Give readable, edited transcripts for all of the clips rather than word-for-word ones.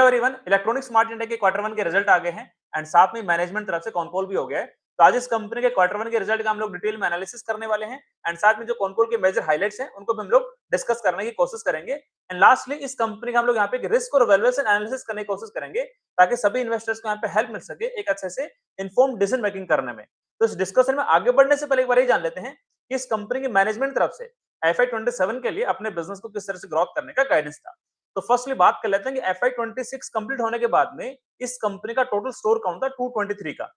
Everyone, electronic smart India के quarter one के result आ गए हैं एंड साथ में मैनेजमेंट तरफ से कॉन्कॉल भी हो गया है। तो आज इस कंपनी के क्वार्टर वन के रिजल्ट का हम लोग डिटेल में एनालिसिस करने वाले हैं एंड साथ में जो कॉन्कॉल के मेजर हाइलाइट्स हैं उनको भी हम लोग डिस्कस करने की कोशिश करेंगे एंड लास्टली इस कंपनी का हम लोग यहाँ पे रिस्क और वैल्यूएशन एनालिसिस करने की कोशिश करेंगे ताकि सभी इन्वेस्टर्स को यहाँ पे हेल्प मिल सके एक अच्छे से इन्फॉर्म डिसीजन मेकिंग करने में। तो इस डिस्कशन में आगे बढ़ने से पहले एक बार ये जान लेते हैं कि इस कंपनी की मैनेजमेंट तरफ से FY27 के लिए अपने बिजनेस को किस तरह से ग्रोथ करने का गाइडेंस था। तो फर्स्टली बात कर लेते हैं कि FY26 कंप्लीट होने के बाद में इस कंपनी का टोटल स्टोर काउंट था 223 का।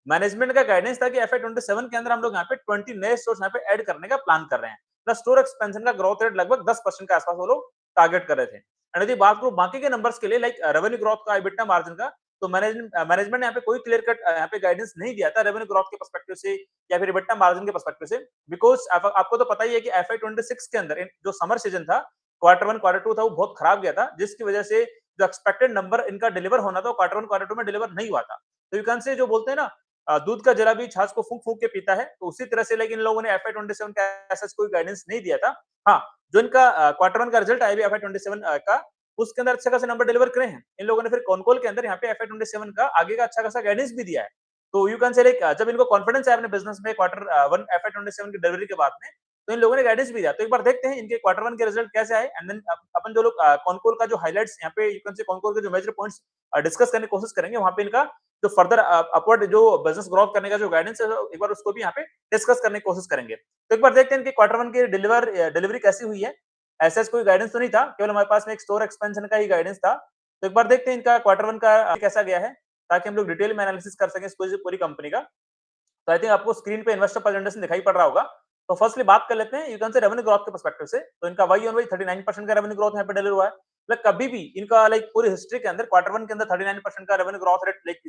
मैनेजमेंट का गाइडेंस था कि FY27 के अंदर हम लोग यहाँ पे 20 नए स्टोर्स यहाँ पे ऐड करने का प्लान कर रहे हैं। प्लस स्टोर एक्सपेंशन का ग्रोथ रेट लगभग 10% के आसपास वो लोग टारगेट कर रहे थे। एंड यदि बात करूं बाकी के नंबर्स के लिए लाइक रेवेन्यू ग्रोथ का, EBITDA मार्जिन का, तो मैनेजमेंट ने यहाँ पे कोई क्लियर कट यहाँ पे गाइडेंस नहीं दिया था रेवेन्यू ग्रोथ के पर्सपेक्टिव से या फिर EBITDA मार्जिन के पर्सपेक्टिव से। बिकॉज आपको तो पता ही है कि FY26 के अंदर जो समर सीजन था, क्वार्टर वन क्वार्टर टू था, वो बहुत खराब गया था, जिसकी वजह से जो एक्सपेक्टेड नंबर इनका डिलीवर होना था क्वार्टर वन क्वार्टर टू में डिलीवर नहीं हुआ था। तो यू कैन से जो बोलते हैं ना, दूध का जला भी छाछ को फूंक फूंक के पीता है, तो उसी तरह से लेकिन इन लोगों ने FY27 का ऐसा कोई गाइडेंस नहीं दिया था। हाँ, जो इनका क्वार्टर वन का रिजल्ट आया FY27 का, उसके अंदर अच्छे खासे नंबर डिलीवर करे हैं इन लोगों ने। फिर कॉनकॉल के अंदर यहाँ पे FY27 का आगे का अच्छा खासा गाइडेंस भी दिया है। तो यू कैन से लाइक जब इनको कॉन्फिडेंस है अपने बिजनेस में क्वार्टर वन FY27 की डिलीवरी के बाद में, तो इन लोगों ने गाइडेंस भी दिया। तो एक बार देखते हैं इनके क्वार्टर वन के रिजल्ट कैसे आए एंड देन अपन जो लोग कॉनकॉल का जो हाइलाइट्स यहाँ पे यू कैन से कॉनकॉल के जो मेजर पॉइंट्स डिस्कस करने की कोशिश करेंगे, वहां पे इनका जो फर्दर अपवर्ड जो बिजनेस ग्रोथ करने का जो गाइडेंस है, एक बार उसको भी यहाँ पे डिस्कस करने की कोशिश करेंगे। तो एक बार देखते हैं इनके क्वार्टर वन की डिलीवरी कैसी हुई है। ऐसा कोई गाइडेंस तो नहीं था, केवल हमारे पास में एक स्टोर एक्सपेंशन का ही गाइडेंस था। तो एक बार देखते हैं इनका क्वार्टर वन का कैसा गया है, ताकि हम लोग डिटेल में एनालिसिस कर सकें पूरी कंपनी का। तो आई थिंक आपको स्क्रीन पे इन्वेस्टर प्रेजेंटेशन दिखाई पड़ रहा होगा। तो फर्स्टली बात कर लेते हैं you can say revenue growth के पर्सपेक्टिव से। तो इनका वाई ऑन वाई 39% का रेवेन्यू ग्रोथ यहाँ पे डिलीवर हुआ है। लाइक कभी भी इनका लाइक पूरी हिस्ट्री के अंदर क्वार्टर वन के अंदर 39% का revenue growth rate like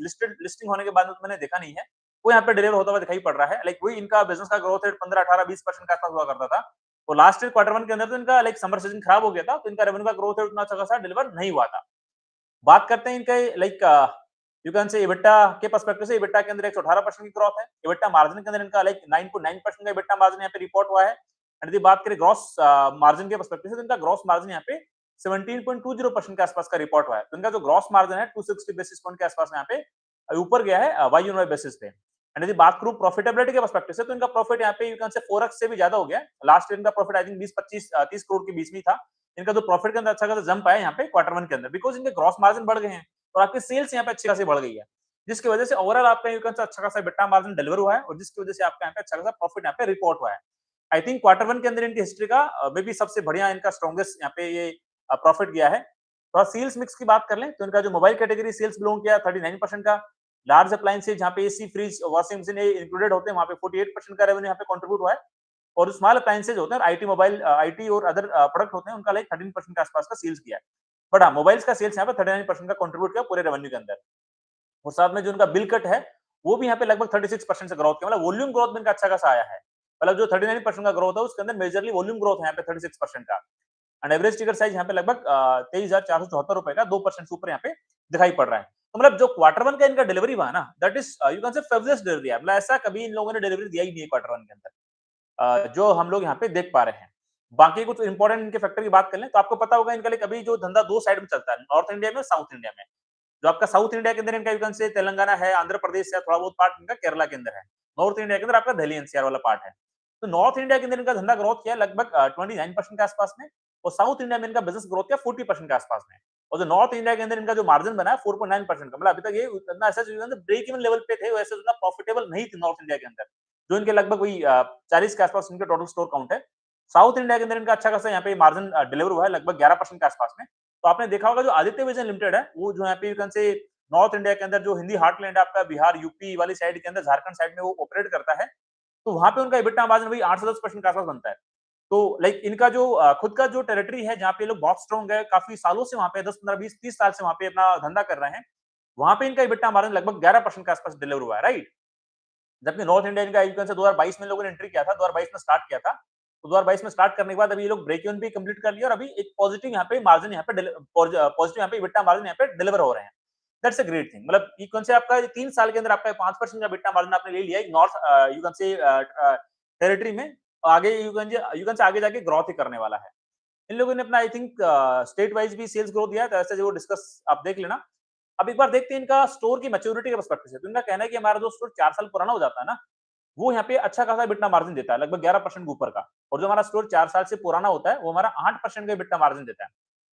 listing होने के बाद में तो मैंने देखा नहीं है, वो यहाँ पे डिलीवर होता हुआ दिखाई पड़ रहा है। लाइक वही इनका बिजनेस का ग्रोथ रेट 15, 18, 20% के आसपास हुआ करता था। तो लास्ट ईयर क्वार्टर वन के अंदर तो इनका लाइक समर सीजन खराब हो गया था, तो इनका रेवेन्यू का ग्रोथ रेट उतना अच्छा खासा डिलीवर नहीं हुआ था। बात करते हैं इनके like you can say EBITDA के पर्सपेक्टिव से। EBITDA के अंदर 118% की ग्रोथ है। EBITDA मार्जिन के अंदर इनका लाइक 9.9% का EBITDA मार्जिन यहाँ पे रिपोर्ट हुआ है। एंड यदि बात करें ग्रॉस मार्जिन के पर्सपेक्टिव से, तो इनका ग्रॉस मार्जिन यहाँ पे 17.20% के आसपास का रिपोर्ट हुआ है। तो इनका जो ग्रॉस मार्जिन है 260 बेसिस पॉइंट के आसपास यहाँ पे ऊपर गया है वाई ऑन वाई बेसिस पे। एंड यदि बात करूं प्रॉफिटेबिलिटी के पर्सपेक्टिव से, तो इनका प्रॉफिट यहाँ पे यू कैन से 4x से भी ज्यादा हो गया। लास्ट ईयर इनका प्रॉफिट आई थिंक 20-25-30 करोड़ के बीच में था। इनका जो प्रॉफिट के अंदर अच्छा खासा जंप आया यहाँ पे क्वार्टर वन के अंदर, बिकॉज इनके ग्रॉस मार्जिन बढ़ गए हैं और आपकी सेल्स यहाँ पे अच्छी खासी बढ़ गई है, जिसकी वजह से ओवरऑल आपका यू कैन से अच्छा खासा EBITDA मार्जिन डिलीवर हुआ है और जिसकी वजह से आपका यहाँ पे अच्छा खासा प्रॉफिट यहाँ पे रिपोर्ट हुआ है। आई थिंक क्वार्टर वन के अंदर इनकी हिस्ट्री का मे बी सबसे बढ़िया इनका स्ट्रॉन्गेस्ट यहाँ पे ये प्रॉफिट गया है। थोड़ा सेल्स मिक्स की बात कर लें, तो इनका जो मोबाइल कैटेगरी सेल्स बिलोंग किया 39% का। लार्ज अप्लायंसेज जहाँ पे AC, fridge, washing machine included होते हैं, वहाँ पे 48% का रेवेन्यू यहाँ पे कंट्रीब्यूट हुआ है। और स्मॉल अप्लायंसेज होते हैं, IT मोबाइल, IT और अदर प्रोडक्ट होते हैं, उनका लाइक 13% के आसपास का सेल्स किया है। बट हाँ, मोबाइल्स का सेल्स यहाँ पे 39% का कंट्रीब्यूट किया पूरे रेवेन्यू के अंदर। और साथ में जो उनका बिल कट है, वो भी यहाँ पे लगभग 36% से ग्रोथ किया, मतलब वॉल्यूम ग्रोथ भी इनका अच्छा खासा आया है। मतलब जो 39% का ग्रोथ है, उसके अंदर मेजरली वॉल्यूम ग्रोथ है यहाँ पे 36% का। एंड एवरेज टिकट साइज यहाँ पे लगभग 23,474 रुपए का 2% ऊपर यहाँ पे दिखाई पड़ रहा है। तो मतलब जो क्वार्टर वन का इनका डिलीवरी हुआ ना, that is you can say fabulous delivery है। मतलब ऐसा कभी इन लोगों ने डिलीवरी दिया ही नहीं है क्वार्टर वन के अंदर, जो हम लोग यहाँ पे देख पा रहे हैं। बाकी कुछ इंपॉर्टेंट इनके फैक्टर की बात कर लें, तो आपको पता होगा इनका अभी जो धंधा दो साइड में चलता है, नॉर्थ इंडिया में और साउथ इंडिया में। जो आपका साउथ इंडिया के अंदर इनका यू कैन से तेलंगाना है, आंध्र प्रदेश है, थोड़ा बहुत पार्ट इनका केरला के अंदर है। नॉर्थ इंडिया के अंदर आपका दिल्ली एनसीआर वाला पार्ट है। तो नॉर्थ इंडिया के अंदर इनका धंधा ग्रोथ किया लगभग 29% के आसपास में, और साउथ इंडिया में इनका बिजनेस ग्रोथ किया 40% के आसपास में। और जो नॉर्थ इंडिया के अंदर इनका जो मार्जिन बना है 4.9% का, मतलब अभी तक ये उतना ऐसा ब्रेक इवन लेवल पे थे, वैसे उतना प्रॉफिटेबल नहीं थे नॉर्थ इंडिया के अंदर, जो इनके लगभग वही 40 के आसपास इनके टोटल स्टोर काउंट है। साउथ इंडिया के अंदर इनका अच्छा खासा यहाँ पे मार्जिन डिलीवर हुआ है लगभग 11% के आसपास में। तो आपने देखा होगा जो आदित्य विजन लिमिटेड है, वो जो यहाँ पे you can say north India के अंदर जो हिंदी हार्टलैंड है आपका, बिहार, यूपी वाली साइड के अंदर, झारखंड साइड में वो ऑपरेट करता है। तो वहां पे उनका EBITDA मार्जिन वही 8 से 10% के आसपास बनता है। तो लाइक इनका जो खुद का जो टेरिटरी है, जहाँ पे लोग बहुत स्ट्रॉन्ग है, काफी सालों से वहां पे 10, 15, 20, 30 साल से वहां पे अपना धंधा कर रहे हैं, वहां पे इनका EBITDA मार्जिन लगभग 11% के आसपास डिलीवर हुआ है, राइट। जबकि नॉर्थ इंडिया इनका इनका 2022 में लोगों ने एंट्री किया था, 2022 में स्टार्ट किया था। तो 2022 में स्टार्ट करने के बाद अभी ये लोग ब्रेक इवन भी कंप्लीट कर लिया और अभी एक पॉजिटिव यहाँ पे मार्जिन यहाँ पे पॉजिटिव यहाँ पे EBITDA मार्जिन यहाँ पे डिलीवर हो रहे हैं। That's a great thing. मतलब यू कैन से आपका 3 साल के अंदर आपका 5% का EBITDA मार्जिन आपने ले लिया है north you can say territory में। आगे यू कैन से आगे जाके ग्रोथ ही करने वाला है। इन लोगों ने अपना आई थिंक स्टेट वाइज भी सेल्स ग्रोथ दिया है, तो ऐसे जो डिस्कस आप देख लेना। अब एक बार देखते हैं इनका स्टोर की मैच्योरिटी के पर्सपेक्टिव से। तो इनका कहना है कि हमारा जो स्टोर 4 साल पुराना हो जाता है ना, वो यहाँ पे अच्छा खासा EBITDA मार्जिन देता है, लगभग 11% के ऊपर का। और जो हमारा स्टोर 4 साल से पुराना होता है, वो हमारा 8% का EBITDA मार्जिन देता है।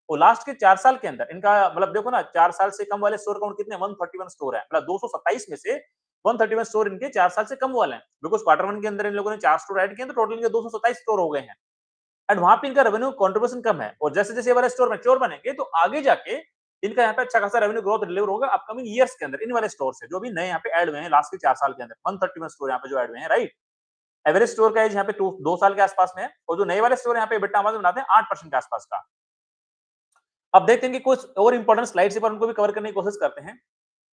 और लास्ट के 4 साल के अंदर इनका मतलब देखो ना, 4 साल से कम वाले स्टोर काउंट कितने, 131 स्टोर है। मतलब 227 में से 131 स्टोर इनके 4 साल से कम वाले हैं। बिकॉज़ क्वार्टर 1 के अंदर इन लोगों ने 4 स्टोर ऐड किए, तो टोटल इनके 227 स्टोर हो गए हैं। एंड वहां पे इनका रेवेन्यू कंट्रीब्यूशन कम है, और जैसे जैसे ये वाले स्टोर मैच्योर बनेंगे, तो आगे जाके इनका यहाँ पे अच्छा खासा रेवेन्यू ग्रोथ डिलीवर होगा अपकमिंग ईयर्स के अंदर, इन वाले स्टोर से जो भी नए यहाँ पे ऐड हुए हैं लास्ट के 4 साल के अंदर। 131 स्टोर यहाँ पे जो ऐड हुए हैं, राइट। एवरेज स्टोर का एज यहाँ पे 2 साल के आसपास में है, और जो नए वाले स्टोर यहाँ पे EBITDA मार्जिन बनाते हैं 8% के आसपास का। अब देखते हैं कि कुछ और इंपॉर्टेंट स्लाइड्स पर उनको भी कवर करने की कोशिश करते हैं।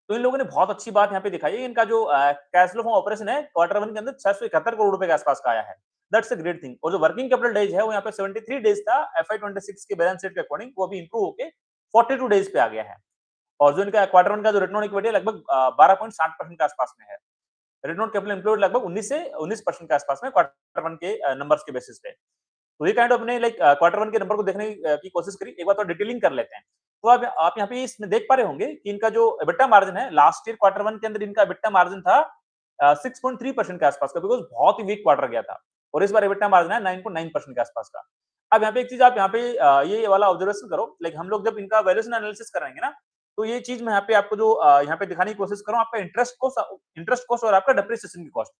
तो इन लोगों ने बहुत अच्छी बात यहाँ पे दिखाई है, इनका जो कैश फ्लो फ्रॉम ऑपरेशन है क्वार्टर 1 के अंदर 671 करोड़ रुपए के आसपास का आया है। That's a great thing. और जो वर्किंग कैपिटल डेज है वो यहाँ पे 73 डेज था, FY26 के बैलेंस शीट के अकॉर्डिंग वो भी इंप्रूव होके 42 डेज पे आ गया है। और जो इनका क्वार्टर 1 का जो रिटर्न ऑन इक्विटी है लगभग 12.60% के आसपास में है। रिटर्न ऑन कैपिटल एम्प्लॉयड लगभग 19 से 19% के आसपास में क्वार्टर 1 के नंबर्स के बेसिस पे। तो ये काइंड ऑफ ने लाइक क्वार्टर 1 के नंबर को देखने की कोशिश करी। एक बार तो डिटेलिंग कर लेते हैं। तो आप यहाँ पे इसमें देख पा रहे होंगे कि इनका जो EBITDA मार्जिन है लास्ट ईयर क्वार्टर 1 के अंदर इनका EBITDA मार्जिन था 6.3% के आसपास का, बिकॉज़ बहुत ही वीक क्वार्टर गया था। और इस बार EBITDA मार्जिन है 9.9% के आसपास का। अब यहाँ पे एक चीज़ आप यहाँ पे ये वाला ऑब्जर्वेशन करो, लाइक हम लोग जब इनका वैल्यूएशन एनालिसिस करेंगे ना, तो ये चीज़ मैं यहाँ पे आपको जो यहाँ पे दिखाने की कोशिश कर रहा हूँ, आपका इंटरेस्ट कॉस्ट और आपका डेप्रिसिएशन की कॉस्ट।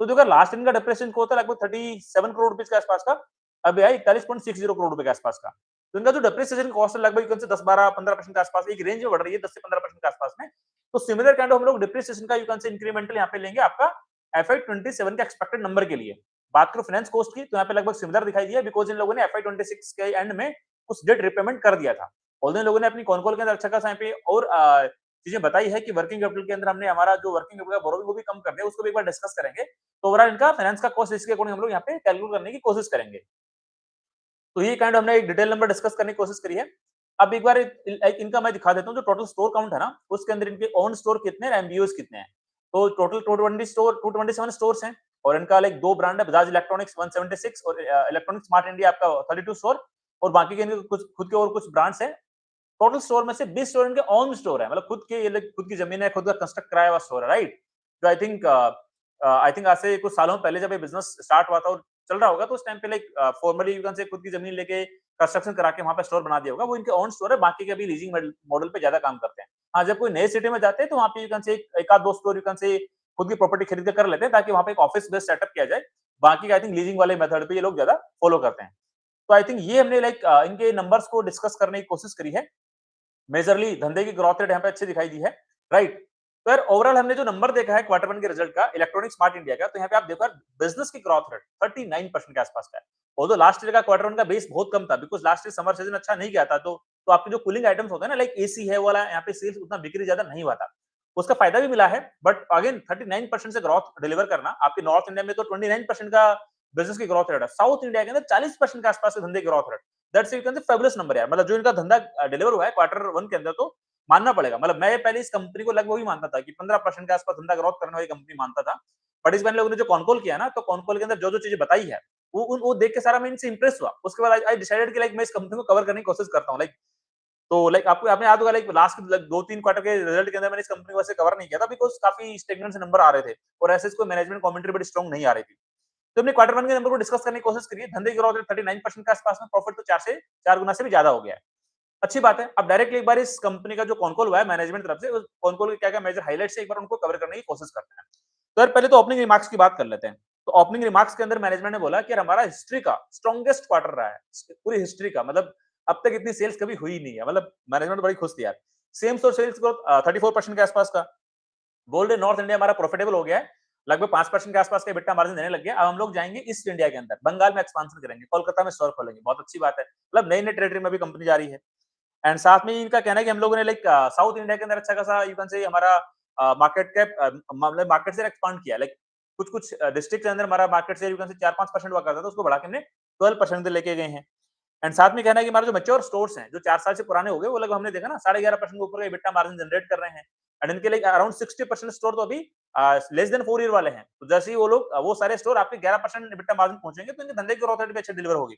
तो जो अगर लास्ट इनका डेप्रिसिएशन कॉस्ट था लगभग 37 करोड़ रुपीज़ के आसपास का, अब है 41.60 करोड़ रुपए के आसपास का। तो इनका जो डेप्रिसिएशन कॉस्ट है लगभग यू 10-12-15% के आसपास, एक रेंज में बढ़ रही है 10 से 15% के आसपास में। तो सिमिलर काइंड ऑफ हम लोग डेप्रिसिएशन का यू कैन से इंक्रीमेंटल यहाँ पे लेंगे आपका FY27 के एक्सपेक्टेड नंबर के लिए। बात करो फाइनेंस कॉस्ट की, तो यहाँ पे लगभग सिमिलर दिखाई दिया, बिकॉज़ इन लोगों ने FY26 के एंड में कुछ डेट रिपेमेंट कर दिया था। ऑल्दो इन लोगों ने अपनी कॉन कॉल के अंदर अच्छा खासा यहाँ पे और चीजें बताई है कि वर्किंग कैपिटल के अंदर हमने हमारा जो वर्किंग कैपिटल का बोरोइंग वो भी कम कर दिया, उसको भी एक बार डिस्कस करेंगे। तो ओवरऑल इनका फाइनेंस का कॉस्ट इसके अकॉर्डिंग हम लोग यहाँ पे कैलकुलेट करने की कोशिश करेंगे। तो ये काइंड हमने एक डिटेल नंबर डिस्कस करने की कोशिश करी है। अब एक बार इनका मैं दिखा देता हूँ, जो टोटल स्टोर काउंट है ना, उसके अंदर इनके ओन स्टोर कितने हैं, एमबीओस कितने हैं। तो टोटल 227 स्टोर्स हैं, और इनका लाइक दो ब्रांड है, बजाज इलेक्ट्रॉनिक्स 176 और इलेक्ट्रॉनिक स्मार्ट इंडिया आपका 32 स्टोर, और बाकी के इनके कुछ खुद के और कुछ ब्रांड्स हैं। टोटल स्टोर में से 20 स्टोर इनके ओन स्टोर है, मतलब खुद के, ये खुद की जमीन है, खुद का कंस्ट्रक्ट कराया हुआ स्टोर है, राइट। तो आई थिंक आज से कुछ सालों पहले जब ये बिजनेस स्टार्ट हुआ था और चल रहा होगा, तो उस टाइम पे like formally you can say खुद की जमीन लेके कंस्ट्रक्शन करा के वहां पे स्टोर बना दिया होगा। वो इनके ओन स्टोर है, बाकी के भी लीजिंग मॉडल पे ज्यादा काम करते हैं। हाँ, जब कोई नए सिटी में जाते हैं तो वहाँ पे यू कैन से एक आध दो स्टोर यू कैन से खुद की प्रॉपर्टी खरीद के कर लेते हैं, ताकि वहाँ पे एक ऑफिस बेस्ड सेटअप किया जाए। बाकी आई थिंक लीजिंग वाले मेथड पे ये लोग ज्यादा फॉलो करते हैं। तो आई थिंक ये हमने लाइक इनके नंबर्स को डिस्कस करने की कोशिश करी है। मेजरली धंधे की ग्रोथ रेट यहाँ पे अच्छी दिखाई दी है, राइट। तो यार ओवरऑल हमने जो नंबर देखा है क्वार्टर 1 के रिजल्ट का इलेक्ट्रॉनिक स्मार्ट इंडिया का, तो यहाँ पे आप देखो बिजनेस की ग्रोथ रेट 39% के आसपास का है। ऑल्दो लास्ट ईयर का क्वार्टर 1 का बेस बहुत कम था, because last year summer season अच्छा नहीं गया था। तो आपके जो कूलिंग आइटम्स होते हैं ना, लाइक एसी है वाला, यहाँ पे सेल्स उतना बिक्री ज्यादा नहीं हुआ था, उसका फायदा भी मिला है। बट अगेन 39% से ग्रोथ डिलीवर करना, आपके नॉर्थ इंडिया में तो 29% का बिजनेस की ग्रोथ रेट है, साउथ इंडिया के अंदर 40% के आसपास धंधे की growth rate. That's it fabulous number यार। मतलब जो इनका धंधा डिलीवर हुआ है क्वार्टर 1 के अंदर, तो मानना पड़ेगा। मतलब मैं पहले इस कंपनी को लगभग वही मानता था कि 15% के आसपास धंधा ग्रोथ करने वाली कंपनी मानता था। बट इस बार लोगों ने जो कॉन कॉल किया ना, तो कॉन कॉल के अंदर जो जो चीजें बताई है, वो देख के सारा मैं इनसे इंप्रेस हुआ। उसके बाद आई डिसाइडेड कि लाइक मैं इस कंपनी को कवर करने की कोशिश करता हूँ। लाइक तो लाइक आपको आपने याद होगा, लाइक लास्ट दो तीन क्वार्टर के रिजल्ट के अंदर मैंने इस कंपनी को वैसे कवर नहीं किया था, बिकॉज काफी स्टेगनेंट से नंबर आ रहे थे, और ऐसे इसको मैनेजमेंट कमेंट्री बड़ी स्ट्रॉन्ग नहीं आ रही थी। तो हमने क्वार्टर 1 के नंबर को डिस्कस करने की कोशिश करी है। धंधे की ग्रोथ रेट 39% के आसपास में, प्रॉफिट तो 4 गुना से भी ज्यादा हो गया है। अच्छी बात है। अब डायरेक्टली एक बार इस कंपनी का जो कॉन कॉल हुआ है मैनेजमेंट तरफ से, उस कॉन कॉल के क्या-क्या मेजर हाइलाइट्स है, एक बार उनको कवर करने की कोशिश करते हैं। तो यार पहले तो ओपनिंग रिमार्क्स की बात कर लेते हैं। तो ओपनिंग रिमार्क्स के अंदर मैनेजमेंट ने बोला कि यार हमारा हिस्ट्री का स्ट्रॉन्गेस्ट क्वार्टर रहा है, पूरी हिस्ट्री का। मतलब अब तक इतनी सेल्स कभी हुई नहीं है। मतलब मैनेजमेंट बड़ी खुश थी यार। सेम स्टोर सेल्स ग्रोथ 34% के आसपास का। बोल रहे नॉर्थ इंडिया हमारा प्रॉफिटेबल हो गया है, लगभग 5% के आसपास का EBITDA मार्जिन देने लग गया। अब हम लोग जाएंगे ईस्ट इंडिया के अंदर, बंगाल में एक्सपांशन करेंगे, कोलकाता में स्टोर खोलेंगे। बहुत अच्छी बात है। मतलब नई नई टेरिटरी में भी कंपनी जा रही है। एंड साथ में इनका कहना है कि हम लोगों ने लाइक साउथ इंडिया के अंदर अच्छा खासा यू कैन से हमारा मार्केट कैप, मतलब मार्केट से एक्सपांड किया। लाइक कुछ कुछ डिस्ट्रिक्ट के अंदर हमारा मार्केट से यू कैन से 4-5% हुआ करता था, उसको बढ़ा के हमने 12% लेके गए हैं। एंड साथ में कहना है कि हमारे जो मैच्योर स्टोर्स हैं, जो 4 साल से पुराने हो गए, वो लगभग हमने देखा ना 11.5% के ऊपर का EBITDA मार्जिन जनरेट कर रहे हैं। एंड इनके लिए अराउंड 60% स्टोर तो अभी लेस देन 4 ईयर वाले हैं। तो जैसे ही वो लोग वो सारे स्टोर आपके 11% EBITDA मार्जिन पहुंचेंगे, तो इनके धंधे की ग्रोथ रेट भी अच्छी डिलीवर होगी।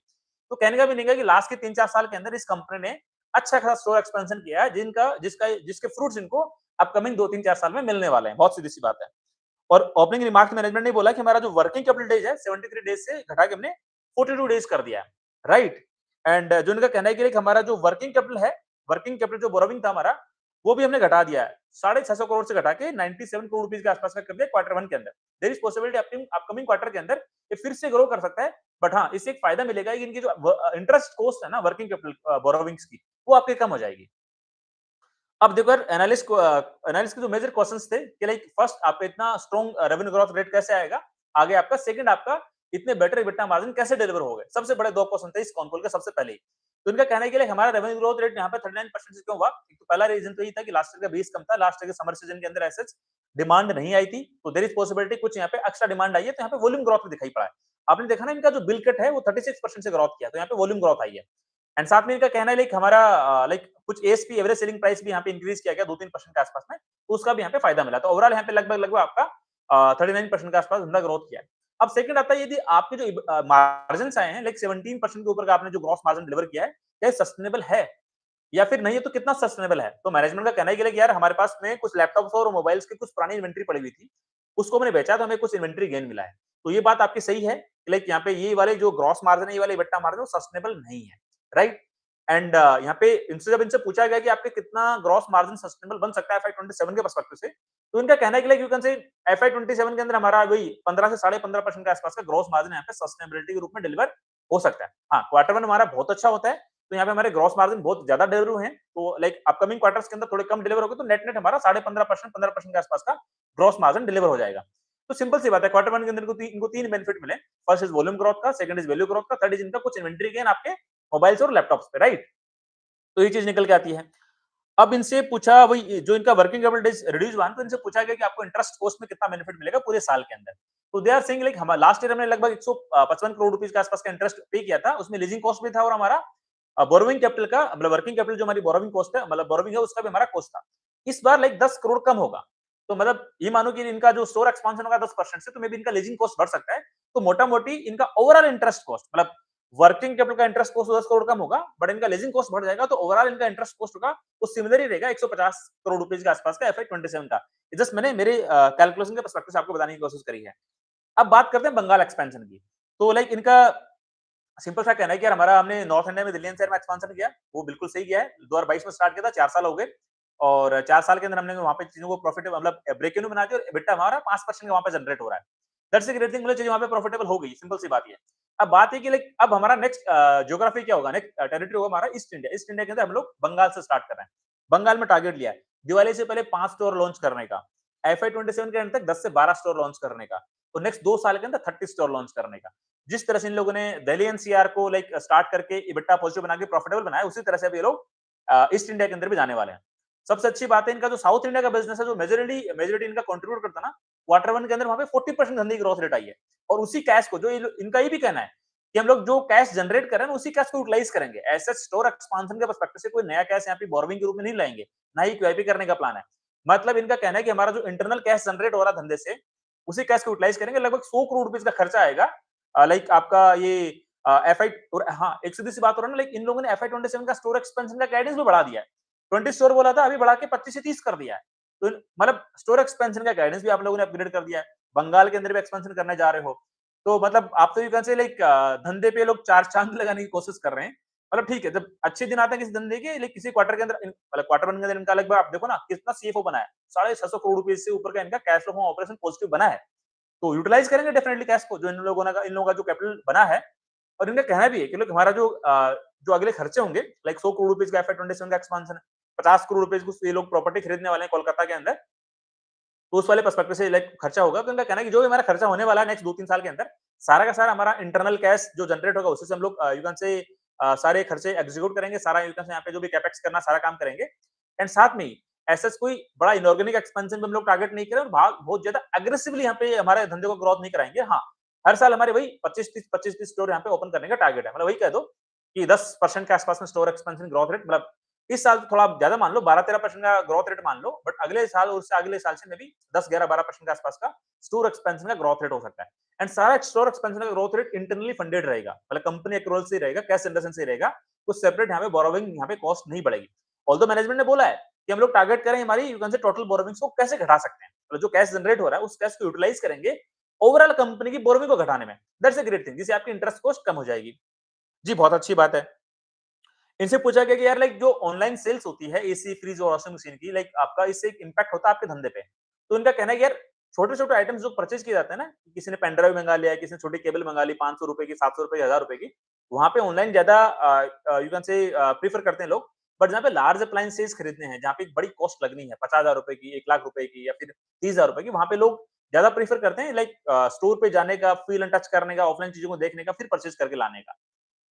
तो कहने का भी नहीं है कि लास्ट के 3-4 साल के अंदर इस कंपनी ने अच्छा खासा स्टोर एक्सपेंशन किया है, जिसके फ्रूट्स इनको अपकमिंग 2-3-4 साल में मिलने वाले हैं। बहुत सीधी-सी बात है। और ओपनिंग रिमार्क्स मैनेजमेंट ने बोला कि हमारा जो वर्किंग कैपिटल डेज है 73 डेज से घटा के हमने 42 डेज कर दिया है, राइट? एंड जो इनका कहना है कि हमारा जो वर्किंग कैपिटल है, वर्किंग कैपिटल जो बोरोविंग था हमारा, वो भी हमने घटा दिया है। 650 करोड़ से घटा के 97 करोड़ रुपीस के आसपास का कर दिया क्वार्टर 1 के अंदर। There is possibility upcoming quarter के अंदर ये फिर से ग्रो कर सकता है, बट हाँ, इससे एक फायदा मिलेगा कि इनकी जो इंटरेस्ट कॉस्ट है ना वर्किंग कैपिटल बोरोविंग्स की, वो आपकी कम हो जाएगी। अब देखो यार, एनालिस्ट के जो मेजर क्वेश्चंस थे कि लाइक फर्स्ट आपका इतना स्ट्रॉन्ग रेवेन्यू ग्रोथ रेट कैसे आएगा, आगे आपका सेकंड आपका इतने बेटर EBITDA मार्जिन कैसे डिलीवर हो गए। सबसे बड़े दो क्वेश्चन थे इस कॉन्कॉल के सबसे पहले ही। तो इनका कहना है कि हमारा रेवेन्यू ग्रोथ रेट यहाँ पे 39% से क्यों हुआ। एक तो पहला रीजन तो ये था कि लास्ट ईयर का बेस कम था, लास्ट ईयर के समर सीजन के अंदर ऐसे डिमांड नहीं आई थी, तो देयर इज पॉसिबिलिटी कुछ यहाँ पे एक्स्ट्रा डिमांड आई है, तो यहाँ पे वॉल्यूम ग्रोथ भी दिखाई पड़ा है। आपने देखा ना इनका जो बिल कट है वो 36% से ग्रोथ किया, तो यहाँ पे वॉल्यूम ग्रोथ आई है। एंड साथ में इनका कहना है लाइक हमारा लाइक कुछ एएसपी एवरेज सेलिंग प्राइस भी यहाँ पे इंक्रीज किया गया 2-3% के आसपास में, तो उसका भी यहाँ पे फायदा मिला। तो ओवरऑल यहाँ पे लगभग आपका 39% के आसपास धंधा ग्रोथ किया है। अब सेकंड आता है यदि आपके जो मार्जिन आए हैं लाइक 17% के ऊपर का आपने जो ग्रॉस मार्जिन डिलीवर किया है, क्या सस्टेनेबल है या फिर नहीं है, तो कितना सस्टेनेबल है। तो मैनेजमेंट का कहना है कि यार हमारे पास में कुछ लैपटॉप्स और मोबाइल्स की कुछ पुरानी इन्वेंट्री पड़ी हुई थी, उसको मैंने बेचा तो हमें कुछ इन्वेंट्री गेन मिला है। तो ये बात आपकी सही है, लाइक यहाँ पे ये वाले जो ग्रॉस मार्जिन है, ये वाले EBITDA मार्जिन वो सस्टेनेबल नहीं है, राइट? एंड यहाँ पे जब इनसे पूछा गया कि आपके कितना ग्रॉस मार्जिन सस्टेनेबल बन सकता है FY27 के पर्सपेक्टिव से, तो इनका कहना है कि like you can say FY27 के अंदर हमारा वही 15 से 15.5% के आसपास का ग्रॉस मार्जिन यहाँ पे सस्टेनेबिलिटी के रूप में डिलीवर हो सकता है। हाँ, क्वार्टर 1 हमारा बहुत अच्छा होता है, तो यहाँ पे हमारे ग्रॉस मार्जिन बहुत ज्यादा डिलीवर हुए हैं, तो लाइक अपकमिंग क्वार्टर्स के अंदर थोड़े कम डिलीवर हो गए, तो नेट नेट हमारा 15.5% 15% के आसपास का ग्रॉस मार्जिन डिलीवर हो जाएगा। तो सिंपल सी बात है, क्वार्टर 1 के अंदर इनको तीन बेनिफिट मिले। फर्स्ट इज वॉल्यूम ग्रोथ का, सेकंड इज वैल्यू ग्रोथ का, थर्ड इज इनका कुछ इन्वेंट्री गेन आपके मोबाइल्स और लैपटॉप्स पे, राइट? तो ये चीज निकल के आती है। अब इनसे पूछा वही जो इनका वर्किंग कैपिटल डेज रिड्यूस हुआ, तो इनसे पूछा गया कि आपको इंटरेस्ट कॉस्ट में कितना बेनिफिट मिलेगा पूरे साल के अंदर। तो दे आर सेइंग लाइक हम लास्ट ईयर हमने लगभग 155 करोड़ रुपीस के आसपास का इंटरेस्ट पे किया था, उसमें लीजिंग कॉस्ट भी था और हमारा बोरोविंग कैपिटल का मतलब वर्किंग कैपिटल जो हमारी बोरोविंग कॉस्ट है, मतलब बोरोविंग है, उसका भी हमारा कॉस्ट था। इस बार लाइक 10 करोड़ कम होगा, तो मतलब ये मानो कि इनका जो स्टोर एक्सपांशन होगा 10% से, तो मे बी इनका लीजिंग कॉस्ट बढ़ सकता है। तो मोटा मोटी इनका ओवरऑल इंटरेस्ट कॉस्ट मतलब वर्किंग कैपिटल का इंटरेस्ट कॉस्ट 10 करोड़ कम होगा, बट इनका लीजिंग कॉस्ट बढ़ जाएगा, तो ओवरऑल इनका इंटरेस्ट कॉस्ट होगा वो सिमिलर ही रहेगा 150 करोड़ रुपीस के आसपास का FY27 का। जस्ट मैंने मेरे कैलकुलेशन के पर्सपेक्टिव से आपको बताने की कोशिश करी है। अब बात करते हैं बंगाल एक्सपेंशन की। तो लाइक इनका सिंपल सा कहना है कि यार हमारा हमने नॉर्थ इंडिया में दिल्ली एनसीआर में एक्सपेंशन किया, वो बिल्कुल सही किया है। 2022 में स्टार्ट किया था, 4 साल हो गए और 4 साल के अंदर हमने वहाँ पे चीजों को प्रॉफिटेबल मतलब ब्रेक इवन बना दिया और EBITDA हमारा 5% का वहाँ पे जनरेट हो रहा है। दैट्स अ ग्रेट थिंग, मतलब चीजें वहाँ पे प्रॉफिटेबल हो गई, सिंपल सी बात ये है। अब बात है कि लाइक अब हमारा नेक्स्ट ज्योग्राफी क्या होगा, नेक्स्ट टेरिटरी होगा हमारा ईस्ट इंडिया। ईस्ट इंडिया के अंदर हम लोग बंगाल से स्टार्ट कर रहे हैं। बंगाल में टारगेट लिया है दिवाली से पहले 5 स्टोर लॉन्च करने का, FY27 के एंड तक 10 से 12 स्टोर लॉन्च करने का, और नेक्स्ट 2 साल के अंदर 30 स्टोर लॉन्च करने का। जिस तरह से इन लोगों ने दिल्ली एनसीआर को लाइक स्टार्ट करके EBITDA पॉजिटिव बना के प्रॉफिटेबल बनाया, उसी तरह से अब ये लोग ईस्ट इंडिया के अंदर भी जाने वाले हैं। सबसे अच्छी बात है इनका जो साउथ इंडिया का बिजनेस है, जो मेजोरिटी इनका कंट्रीब्यूट करता है ना, क्वार्टर 1 के अंदर वहां पे 40% धंधे की ग्रोथ रेट आई है। और उसी कैश को जो इनका ये भी कहना है कि हम लोग जो कैश जनरेट कर रहे हैं उसी कैश को यूटिलाइज करेंगे। ऐसे स्टोर एक्सपांशन के पर्सपेक्टिव से कोई नया कैश यहाँ पे बोरोविंग के रूप में नहीं लाएंगे, ना ही QIP करने का प्लान है। मतलब इनका कहना है कि हमारा जो इंटरनल कैश जनरेट हो रहा है धंधे से, उसी कैश को यूटिलाइज करेंगे। लगभग 100 करोड़ रुपीस का खर्चा आएगा लाइक आपका ये एफआई और हाँ, एक सीधी सी बात हो रहा है ना, लाइक इन लोगों ने FY27 का स्टोर एक्सपेंशन का गाइडेंस भी बढ़ा दिया है। 20 स्टोर बोला था, अभी बढ़ा के 25 से 30 कर दिया है। तो मतलब स्टोर एक्सपेंशन का गाइडेंस भी आप लोगों ने अपग्रेड कर दिया है। बंगाल के अंदर भी एक्सपेंशन करने जा रहे हो, तो मतलब आप तो यू कैन से लाइक धंधे पे लोग 4 चांद लगाने की कोशिश कर रहे हैं। मतलब ठीक है, जब अच्छे दिन आते हैं किसी धंधे के, लाइक किसी क्वार्टर के अंदर मतलब क्वार्टर 1 के अंदर इनका लगभग आप देखो ना कितना CFO बना है, 650 करोड़ रुपए से ऊपर का इनका cash flow from operation positive बना है। तो यूटिलाइज करेंगे डेफिनेटली कैश को, जो इन लोगों का जो कैपिटल बना है। और इनका कहना भी है कि लोग हमारा जो अगले खर्चे होंगे लाइक 100 करोड़ रुपए का FY27 का एक्सपांशन है, 50 करोड़ रुपए ये लोग प्रॉपर्टी खरीदने वाले हैं कोलकाता के अंदर, तो उस वाले पर्सपेक्टिव से लाइक खर्चा होगा। तो इनका कहना है कि जो भी हमारा खर्चा होने वाला है नेक्स्ट 2-3 साल के अंदर, सारा का सारा हमारा इंटरनल कैश जो जनरेट होगा उसी से हम लोग यू कैन से सारे खर्चे एग्जीक्यूट करेंगे, सारा यू कैन से यहाँ पे जो भी कैपेक्स करना सारा काम करेंगे। एंड साथ में ही ऐसा कोई बड़ा इनऑर्गेनिक एक्सपेंशन पे हम लोग टारगेट नहीं करें और बहुत ज्यादा अग्रेसिवली यहाँ पे हमारे धंधे को ग्रोथ नहीं कराएंगे। हाँ, हर साल हमारे वही 25-30 स्टोर यहाँ पे ओपन करने का टारगेट है। मतलब वही कह दो कि 10% के आसपास में स्टोर एक्सपेंशन ग्रोथ रेट, मतलब इस साल तो थोड़ा आप ज्यादा मान लो, 12-13% का ग्रोथ रेट मान लो, बट अगले साल और उससे अगले साल से में भी 10-11-12% के आसपास का स्टोर एक्सपेंशन का ग्रोथ रेट हो सकता है। एंड सारा स्टोर एक्सपेंशन का ग्रोथ रेट इंटरनली फंडेड रहेगा, मतलब कंपनी एक्रोल से रहेगा, कैश जनरेशन से रहेगा, कुछ सेपरेट यहाँ पे बोरोविंग, यहाँ पे कॉस्ट नहीं बढ़ेगी। ऑल्दो मैनेजमेंट ने बोला है कि हम लोग टारगेट करें हमारी you can say total borrowings को कैसे घटा सकते हैं, मतलब जो कैश जनरेट हो रहा है उस कैश को यूटिलाइज करेंगे ओवरऑल कंपनी की बोरोविंग को घटाने में। दैट्स अ ग्रेट थिंग, जिससे आपकी इंटरेस्ट कॉस्ट कम हो जाएगी। जी, बहुत अच्छी बात है। इनसे पूछा गया कि यार लाइक जो ऑनलाइन सेल्स होती है एसी, फ्रिज और वॉशिंग मशीन की, लाइक आपका इससे एक इम्पैक्ट होता है आपके धंधे पे। तो इनका कहना है कि यार छोटे-छोटे आइटम्स जो परचेज़ किए जाते हैं ना, किसी ने पेन ड्राइव मँगा लिया है, किसी ने छोटी केबल मँगा ली ₹500 की, ₹700 की, ₹1000 की, वहाँ पे ऑनलाइन ज़्यादा यू कैन से प्रेफर करते हैं लोग। बट जहाँ पे लार्ज अप्लायंसेस खरीदने हैं, जहाँ पे एक बड़ी कॉस्ट लगनी है ₹50,000 की, ₹1,00,000 की या फिर ₹30,000 की, वहाँ पे लोग ज़्यादा प्रेफर करते हैं लाइक स्टोर पे जाने का, फील एंड टच करने का, ऑफलाइन चीज़ों को देखने का, फिर परचेज़ करके लाने का।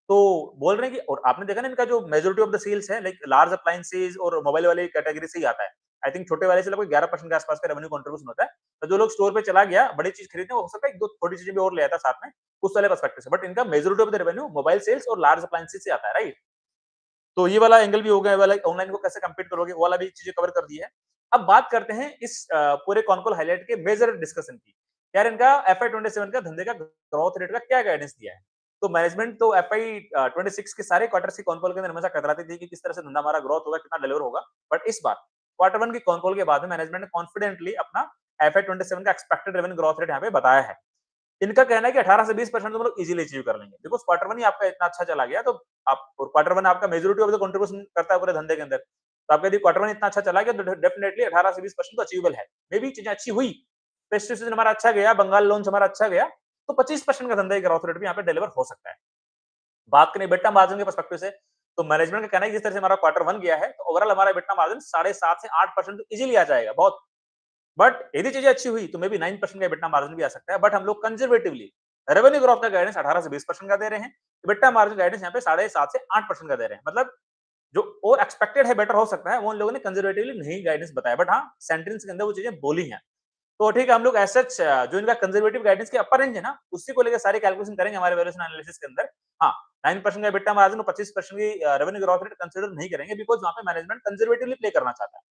तो बोल रहे हैं कि और आपने देखा ना इनका जो मेजॉरिटी ऑफ द सेल्स है लाइक लार्ज अप्लायंसेस और मोबाइल वाले कैटेगरी से ही आता है। आई थिंक छोटे वाले से लगभग 11% के आसपास का रेवेन्यू कंट्रीब्यूशन होता है। तो जो लोग स्टोर पे चला गया, बड़ी चीज़ खरीदने, हो सकता है 1-2 छोटी चीज़ें भी और ले आता है साथ में, उस वाले पर्सपेक्टिव से। बट इनका majority of the revenue mobile sales और लार्ज अप्लायंसेस से आता है, राइट? तो ये वाला एंगल भी हो गया, ये वाला ऑनलाइन को कैसे कंपीट करोगे, वो वाला भी चीज़ें कवर कर दी है। अब बात करते हैं इस पूरे कॉन कॉल हाइलाइट के मेजर डिस्कशन की। यार इनका एफआई 27 का धंधे का ग्रोथ रेट का क्या गाइडेंस दिया है? तो मैनेजमेंट तो एफआई 26 के सारे क्वार्टर्स की कॉन कॉल के अंदर हमेशा कतराती थी कि किस तरह से धंधा हमारा ग्रोथ होगा, कितना डिलीवर होगा। बट इस बार क्वार्टर 1 की कॉन कॉल के बाद में मैनेजमेंट ने कॉन्फिडेंटली अपना एफआई 27 का एक्सपेक्टेड रेवेन्यू ग्रोथ रेट यहाँ पे बताया है। इनका कहना है कि 18 से 20% तो हम लोग इजीली अचीव कर लेंगे। बिकॉज़ क्वार्टर 1 ही आपका इतना अच्छा चला गया, तो आप और क्वार्टर 1 आपका मेजॉरिटी ऑफ द कंट्रीब्यूशन करता है पूरे धंधे के अंदर। तो आपका यदि क्वार्टर 1 इतना अच्छा चला गया तो डेफिनिटली 18 से 20% तो अचीवेबल है। मे बी चीज़ें अच्छी हुई, फेस्टिव सीजन हमारा अच्छा गया, बंगाल लॉन्च हमारा अच्छा गया, तो 25% का धंधे का ग्रोथ रेट भी यहाँ पे डिलीवर हो सकता है। बात करें एबिटा मार्जिन के पर्सपेक्टिव से, तो मैनेजमेंट का कहना है कि जिस तरह से हमारा क्वार्टर 1 गया है, तो ओवरऑल हमारा एबिटा मार्जिन 7.5 से 8% तो इजीली आ जाएगा, बहुत। बट यदि चीजें अच्छी हुई तो मे बी 9% का एबिटा मार्जिन भी आ सकता है। बट हम लोग कंजर्वेटिवली रेवेन्यू ग्रोथ का गाइडेंस 18 से 20% का दे रहे हैं, एबिटा मार्जिन गाइडेंस यहाँ पे 7.5 से 8% का दे रहे हैं। मतलब जो और एक्सपेक्टेड है बेटर हो सकता है, वो उन लोगों ने कंजर्वेटिवली नहीं गाइडेंस बताया, बट हाँ सेंटेंस के अंदर वो चीजें बोली हैं। तो ठीक है, हम लोग एज सच जो इनका कंजर्वेटिव गाइडेंस के अपर रेंज है ना, उसी को लेकर सारी कैलकुलेशन करेंगे हमारे वैल्यूएशन एनालिसिस के अंदर। हाँ, 9% का एबिटा मार्जिन और 25% की रेवेन्यू ग्रोथ रेट कंसीडर नहीं करेंगे, बिकॉज़ वहाँ पे मैनेजमेंट कंजर्वेटिवली प्ले करना चाहता है।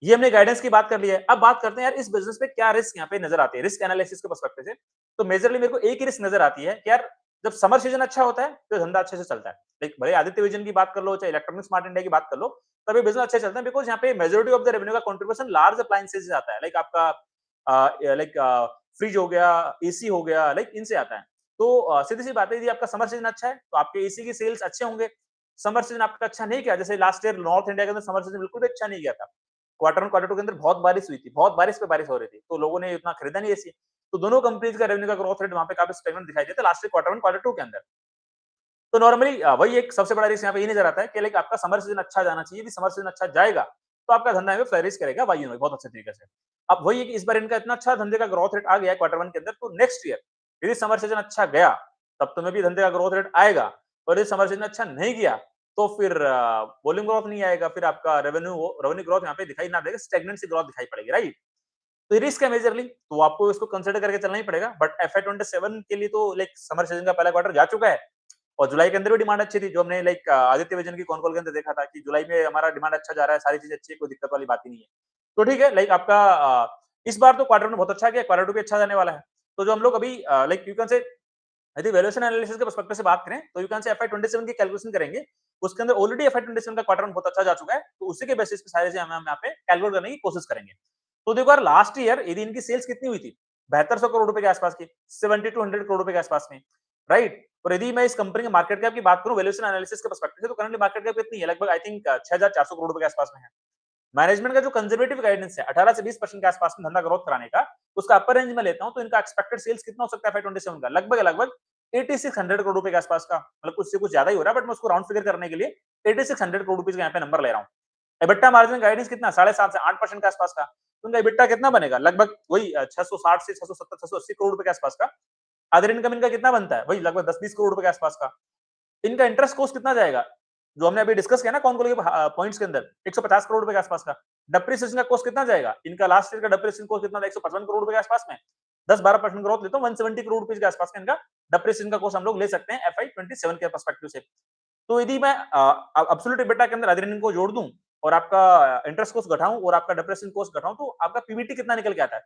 ये हमने गाइडेंस की बात कर ली है। अब बात करते हैं यार इस बिज़नेस में क्या रिस्क यहाँ पे नज़र आते हैं, रिस्क एनालिसिस के पर्सपेक्टिव से। तो मेजरली मेरे को एक ही रिस्क नज़र आती है कि यार जब समर सीज़न अच्छा होता है, तो धंधा अच्छे से चलता है। लाइक भले आदित्य विजन की बात कर लो, चाहे इलेक्ट्रॉनिक स्मार्ट इंडिया की बात कर लो, तब ये बिज़नेस अच्छे चलते हैं, बिकॉज़ यहाँ पे मेजॉरिटी ऑफ द रेवेन्यू का कंट्रीब्यूशन लार्ज अप्लायंसेस से आता है। लाइक आपका लाइक फ्रिज हो गया, एसी हो गया, लाइक इनसे आता है। तो सीधी सी बात है, यदि आपका समर सीजन अच्छा है, तो आपके एसी की सेल्स अच्छे होंगे। समर सीजन आपका अच्छा नहीं गया, जैसे लास्ट ईयर नॉर्थ इंडिया के अंदर समर सीजन बिल्कुल भी अच्छा नहीं गया था। क्वार्टर 1 क्वार्टर 2 के अंदर बहुत बारिश हुई थी, बहुत बारिश पे बारिश हो रही थी, तो लोगों ने उतना खरीदा नहीं एसी। तो दोनों कंपनीज का रेवेन्यू का ग्रोथ रेट वहाँ पे काफी स्टेगनेंट दिखाई देता है लास्ट ईयर क्वार्टर 1 क्वार्टर 2 के अंदर। तो नॉर्मली वही एक सबसे बड़ा रिस्क यहाँ पे ये नजर आता है कि लाइक आपका समर सीजन अच्छा जाना चाहिए, यदि समर सीजन अच्छा जाएगा, तो आपका धंधा में फ्लरिश करेगा वाई यूं बहुत अच्छे तरीके से। अब वही है कि इस बार इनका इतना अच्छा धंधे का ग्रोथ रेट आ गया है क्वार्टर 1 के अंदर, तो नेक्स्ट ईयर यदि समर सीजन अच्छा गया, तब तो में भी धंधे का ग्रोथ रेट आएगा। और यदि समर सीजन अच्छा नहीं गया, तो फिर वॉल्यूम ग्रोथ नहीं आएगा, फिर आपका रेवेन्यू ग्रोथ यहाँ पे दिखाई ना देगा, स्टेगनेंट सी ग्रोथ दिखाई पड़ेगी, राइट? तो रिस्क है मेजरली, तो आपको इसको कंसिडर करके चलना ही पड़ेगा। बट एफआई 27 के लिए तो लाइक समर सीजन का पहला क्वार्टर जा चुका है, और जुलाई के अंदर भी डिमांड अच्छी थी, जो हमने लाइक आदित्य विजन की कॉन कॉल के अंदर देखा था कि जुलाई में हमारा डिमांड अच्छा जा रहा है, सारी चीजें अच्छी है, कोई दिक्कत वाली बात ही नहीं है। तो ठीक है, लाइक आपका इस बार तो क्वार्टर में बहुत अच्छा गया, क्वार्टर 2 भी अच्छा जाने वाला है। तो जो हम लोग अभी लाइक यू कैन से यदि वैल्यूएशन एनालिसिस के पर्सपेक्टिव से बात करें, तो यू कैन से एफआई 27 की कैलकुलेशन करेंगे, उसके अंदर ऑलरेडी एफआई 27 का क्वार्टर 1 बहुत अच्छा जा चुका है, तो उसी के बेसिस पे सारी चीजें हम यहाँ पे कैलकुलेट करने की कोशिश करेंगे। तो देखो यार लास्ट ईयर यदि इनकी सेल्स कितनी हुई थी, 7200 करोड़ रुपए के आसपास की, 7200 करोड़ रुपए के आसपास में, राइट? और यदि मैं इस कंपनी के मार्केट कैप की बात करूं वैल्यूएशन एनालिसिस के पर्सपेक्टिव से, तो करंटली मार्केट कैप कितनी है, लगभग आई थिंक 6400 करोड़ रुपए के आसपास में है। मैनेजमेंट का जो कंजर्वेटिव गाइडेंस है 18 से 20% के आसपास में धंधा ग्रोथ कराने का, उसका अपर रेंज में लेता हूं, तो इनका एक्सपेक्टेड सेल्स कितना हो सकता है 527 का, लगभग 8600 करोड़ रुपए के आसपास का, मतलब कुछ से कुछ ज्यादा ही हो रहा है, बट मैं उसको राउंड फिगर करने के लिए 8600 करोड़ रुपए का यहाँ पे नंबर ले रहा हूँ। एबिटा मार्जिन गाइडेंस कितना, 7.5 से 8% के आसपास का, तो उनका एबिटा कितना बनेगा, लगभग वही 660 से 670 680 करोड़ रुपए के आसपास का। अदर इनकम इनका कितना बनता है, वही लगभग 10-20 करोड़ रुपए के आसपास का। इनका इंटरेस्ट कॉस्ट कितना जाएगा, जो हमने अभी डिस्कस किया ना कौन कौन के पॉइंट्स के अंदर, 150 करोड़ रुपए के आसपास का। डिप्रिसिएशन का कॉस्ट कितना जाएगा, इनका लास्ट ईयर का डिप्रिसिएशन कॉस्ट कितना था, 155 करोड़ रुपए के आसपास में। 10-12% ग्रोथ लेता हूं, 170 करोड़ रुपए के आसपास का इनका डिप्रिसिएशन का कॉस्ट हम लोग ले सकते हैं एफआई 27 के पर्सपेक्टिव से। तो यदि मैं एब्सोल्यूट एबिटा के अंदर अदर इनकम को जोड़ दूं और आपका इंटरेस्ट कॉस्ट घटाऊं और आपका डेप्रिसिएशन कॉस्ट घटाऊं तो आपका पीबीटी कितना निकल के आता है?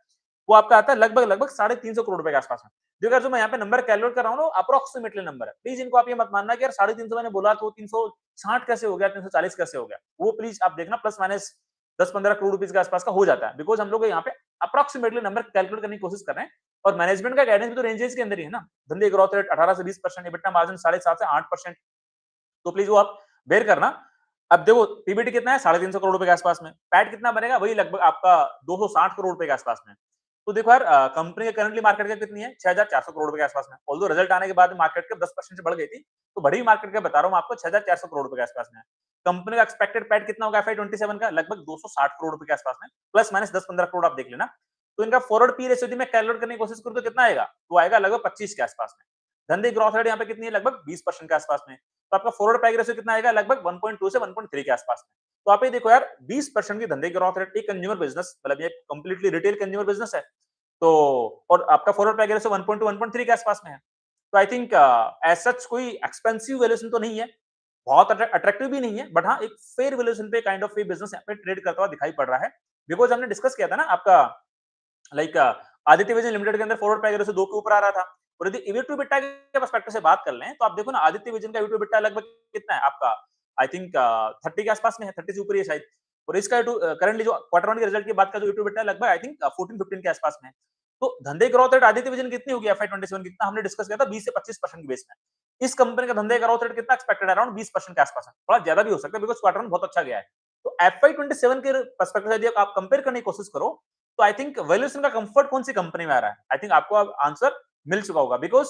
वो आपका आता है लगभग 350 करोड़ रुपए के आसपास में। जो अगर जो मैं यहाँ पे नंबर कैलकुलेट कर रहा हूँ ना अप्रोक्सीमेटली नंबर है। प्लीज इनको आप ये मत मानना कि यार 350 मैंने बोला तो 360 कैसे हो गया, 340 कैसे हो गया। वो प्लीज आप देखना प्लस माइनस 10-15 करोड़ रुपीज के आसपास का हो जाता है। बिकॉज हम लोग यहाँ पे अप्रोक्सीमेटली नंबर कैलकुलेट करने की कोशिश कर रहे हैं और मैनेजमेंट का गाइडेंस भी तो रेंजेस के अंदर ही है ना। धंधे ग्रोथ रेट 18 से 20%, एबिटा मार्जिन 7.5 से 8%। तो प्लीज वो आप बेर करना। अब देखो पीबीटी कितना है 350 करोड़ रुपए के आसपास में, पैट कितना बनेगा वही लगभग आपका 260 करोड़ रुपए के आसपास में। तो देखो यार कंपनी के करंटली मार्केट कैप कितनी है 6400 करोड़ रुपए के आसपास में। ऑल्दो रिजल्ट आने के बाद मार्केट कैप 10% से बढ़ गई थी, तो बड़ी मार्केट कैप बता रहा हूं आपको 6400 करोड़ रुपए के आसपास में। कंपनी का एक्सपेक्टेड पैट कितना होगा FY27 का लगभग 260 करोड़ रुपए के आसपास में, प्लस माइनस 10-15 करोड़ आप देख लेना। तो इनका फॉरवर्ड पी रेशियो यदि मैं कैलकुलेट करने की कोशिश करूं तो कितना आएगा, तो आएगा लगभग 25 के आसपास में। धंधे ग्रोथ रेट यहाँ पे कितनी है लगभग 20% के आसपास में। तो आपका फॉरवर्ड पैग रेशियो कितना आएगा लगभग 1.2 से 1.3 के आसपास में। तो आप ये देखो यार 20% की धंधे ग्रोथ रेट, एक कंज्यूमर बिजनेस मतलब ये कंप्लीटली रिटेल कंज्यूमर बिजनेस है। तो और आपका फॉरवर्ड पैग रेशियो 1.2 1.3 के आसपास में है। तो आई थिंक एज सच कोई एक्सपेंसिव वैल्यूएशन तो नहीं है, बहुत अट्रैक्टिव भी नहीं है, बट हाँ एक फेयर वैल्यूएशन पे काइंड ऑफ ये बिजनेस यहाँ पे ट्रेड करता हुआ दिखाई पड़ रहा है। बिकॉज हमने डिस्कस किया था ना आपका लाइक आदित्य विजन लिमिटेड के अंदर फॉरवर्ड पैग रेशियो 2 के ऊपर आ रहा था। और यदि ईवी टू बिट्टा के पर्सपेक्टिव से बात कर लें तो आप देखो ना आदित्य विजन का ईवी टू बिट्टा लगभग कितना है आपका, आई थिंक 30 के आसपास में है, 30 से ऊपर ही है शायद। और इसका करंटली जो क्वार्टर वन के रिजल्ट की बात का जो ईवी टू बिट्टा लगभग आई थिंक 14-15 के आसपास में है। तो धंधे ग्रोथ रेट आदित्य विजन कितनी होगी FY27 कितना हमने डिस्कस किया था 20 से 25% की बेस में। इस कंपनी का धंधे ग्रोथ रेट कितना एक्सपेक्टेड है अराउंड 20% के आसपास है, थोड़ा ज्यादा भी हो सकता है बिकॉज क्वार्टर वन बहुत अच्छा गया है। तो FY27 के पर्सपेक्टिव से यदि आप कंपेयर करने की कोशिश करो तो आई थिंक वैल्यूएशन का कंफर्ट कौन सी कंपनी में आ रहा है, आई थिंक आपको अब आंसर मिल चुका होगा। बिकॉज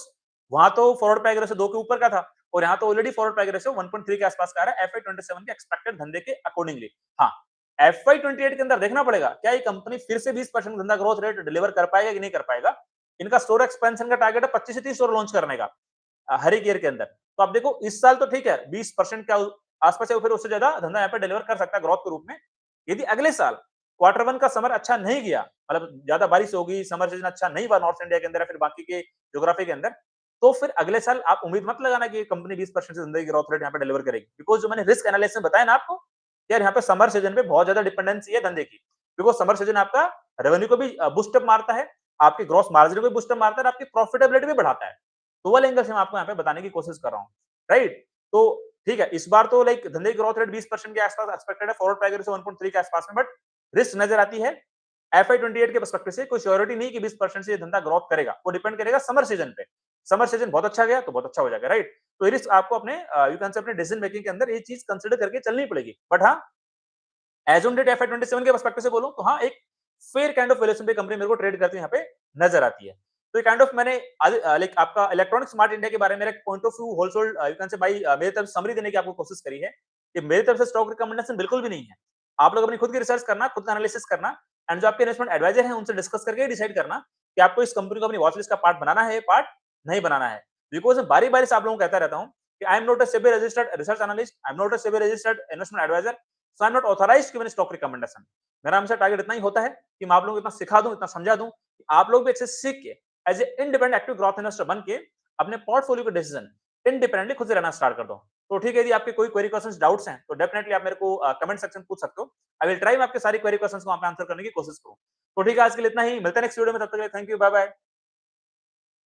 वहां तो फॉरवर्ड पैग रेशियो 2 के ऊपर का था और यहाँ तो ऑलरेडी फॉरवर्ड पैग रेशियो 1.3 के आसपास का आ रहा है FY27 के एक्सपेक्टेड धंधे के अकॉर्डिंगली। हाँ FY28 के अंदर देखना पड़ेगा क्या ये कंपनी फिर से 20% धंधा ग्रोथ रेट डिलीवर कर पाएगा कि नहीं कर पाएगा। इनका स्टोर एक्सपेंशन का टारगेट है 25 से 30 स्टोर लॉन्च करने का हर एक ईयर के अंदर। तो आप देखो इस साल तो ठीक है 20% के आसपास है, फिर उससे ज्यादा धंधा यहाँ पे डिलीवर कर सकता है ग्रोथ के रूप में। यदि अगले साल क्वार्टर वन का समर अच्छा नहीं गया, मतलब ज्यादा बारिश होगी, समर सीजन अच्छा नहीं हुआ नॉर्थ इंडिया के अंदर या फिर बाकी के ज्योग्राफी के अंदर, तो फिर अगले साल आप उम्मीद मत लगाना कि कंपनी 20% से धंधे की ग्रोथ रेट यहाँ पे डिलीवर करेगी। बिकॉज जो मैंने रिस्क एनालिसिस में बताया ना आपको यार यहाँ पे समर सीजन पे बहुत ज्यादा डिपेंडेंसी है धंधे की। बिकॉज समर सीजन आपका रेवेन्यू को भी बूस्टअप मारता है, आपके ग्रॉस मार्जिन को भी बूस्टअप मारता है और आपकी प्रॉफिटेबिलिटी भी बढ़ाता है। तो वो एंगल से मैं आपको यहाँ पे बताने की कोशिश कर रहा हूँ, राइट। तो ठीक है इस बार तो लाइक धंधे की ग्रोथ रेट 20% के आसपास एक्सपेक्टेड है, फॉरवर्ड पैग रेशियो 1.3 के आसपास में, बट रिस्क नजर आती है FY28 के पर्सपेक्टिव से। कोई श्योरिटी नहीं कि 20% से ये धंधा ग्रोथ करेगा, वो डिपेंड करेगा समर सीजन पे। समर सीजन बहुत अच्छा गया तो बहुत अच्छा हो जाएगा, राइट। तो ये रिस्क आपको अपने यू कैन से अपने डिसीजन मेकिंग के अंदर ये चीज कंसिडर करके चलनी पड़ेगी। बट हाँ एज ऑन डेट FY27 के पर्सपेक्टिव से बोलूं तो हाँ एक फेयर काइंड ऑफ वैल्यूएशन पे कंपनी मेरे को ट्रेड करती है यहाँ पे नजर आती है। तो ये काइंड ऑफ मैंने लाइक आपका इलेक्ट्रॉनिक स्मार्ट इंडिया के बारे में मेरा point of view wholesale you can say भाई मेरी तरफ समरी देने की आपको कोशिश करी है कि मेरी तरफ से स्टॉक रिकमेंडेशन बिल्कुल भी नहीं है। आप लोग अपनी खुद की रिसर्च करना, खुद का एनालिसिस करना एंड जो आपके इन्वेस्टमेंट एडवाइजर हैं उनसे डिस्कस करके डिसाइड करना कि आपको इस कंपनी को अपनी वॉच लिस्ट का पार्ट बनाना है, पार्ट नहीं बनाना है। बिकॉज मैं बारी बारी से आप लोगों को कहता रहता हूँ कि I am not a SEBI registered research analyst, I am not a SEBI registered investment advisor, so I am not authorised to give stock recommendation. मेरा हमेशा टारगेट इतना ही होता है कि मैं आप लोगों को इतना सिखा दूं, इतना समझा दूं कि आप लोग भी अच्छे से सीख के as a independent active growth investor बन के अपने पोर्टफोलियो के डिसीजन इंडिपेंडेंटली खुद से लेना स्टार्ट कर दो। तो ठीक है, यदि आपके कोई क्वेरी क्वेश्चंस डाउट्स हैं तो डेफिनेटली आप मेरे को कमेंट सेक्शन पूछ सकते हो। आई विल ट्राई मैं आपके सारी क्वेरी क्वेश्चंस को वहां पे आंसर करने की कोशिश करूं। तो ठीक है, आज के लिए इतना ही, मिलते हैं नेक्स्ट वीडियो में, तब तक के लिए थैंक यू, बाय बाय।